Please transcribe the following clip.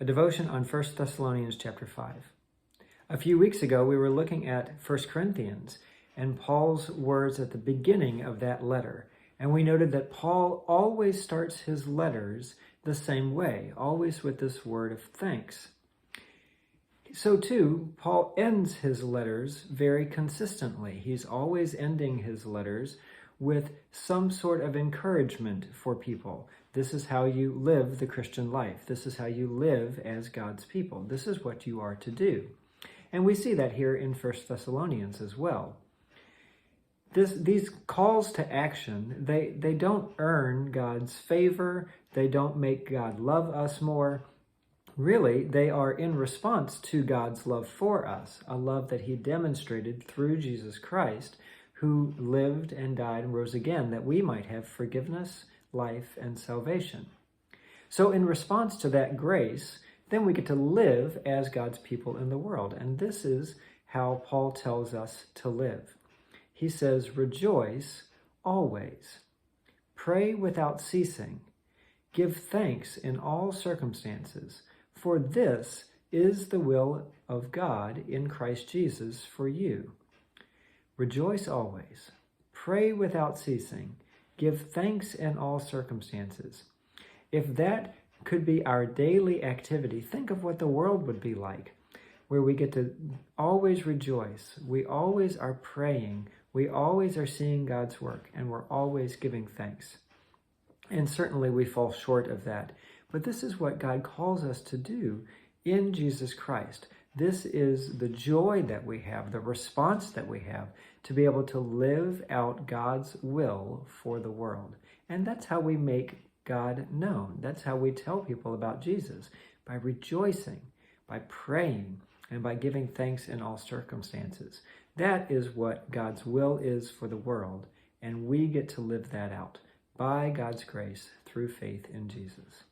A devotion on 1 Thessalonians chapter 5. A few weeks ago, we were looking at 1 Corinthians and Paul's words at the beginning of that letter. And we noted that Paul always starts his letters the same way, always with this word of thanks. So too, Paul ends his letters very consistently. He's always ending his letters with some sort of encouragement for people. This is how you live the Christian life. This is how you live as God's people. This is what you are to do. And we see that here in 1 Thessalonians as well. These calls to action, they don't earn God's favor. They don't make God love us more. Really, they are in response to God's love for us, a love that he demonstrated through Jesus Christ, who lived and died and rose again, that we might have forgiveness, life, and salvation. So in response to that grace, then we get to live as God's people in the world. And this is how Paul tells us to live. He says, rejoice always, pray without ceasing, give thanks in all circumstances, for this is the will of God in Christ Jesus for you. Rejoice always, pray without ceasing, give thanks in all circumstances. If that could be our daily activity, think of what the world would be like, where we get to always rejoice. We always are praying. We always are seeing God's work, and we're always giving thanks. And certainly we fall short of that. But this is what God calls us to do in Jesus Christ. This is the joy that we have, the response that we have to be able to live out God's will for the world. And that's how we make God known. That's how we tell people about Jesus, by rejoicing, by praying, and by giving thanks in all circumstances. That is what God's will is for the world, and we get to live that out by God's grace through faith in Jesus.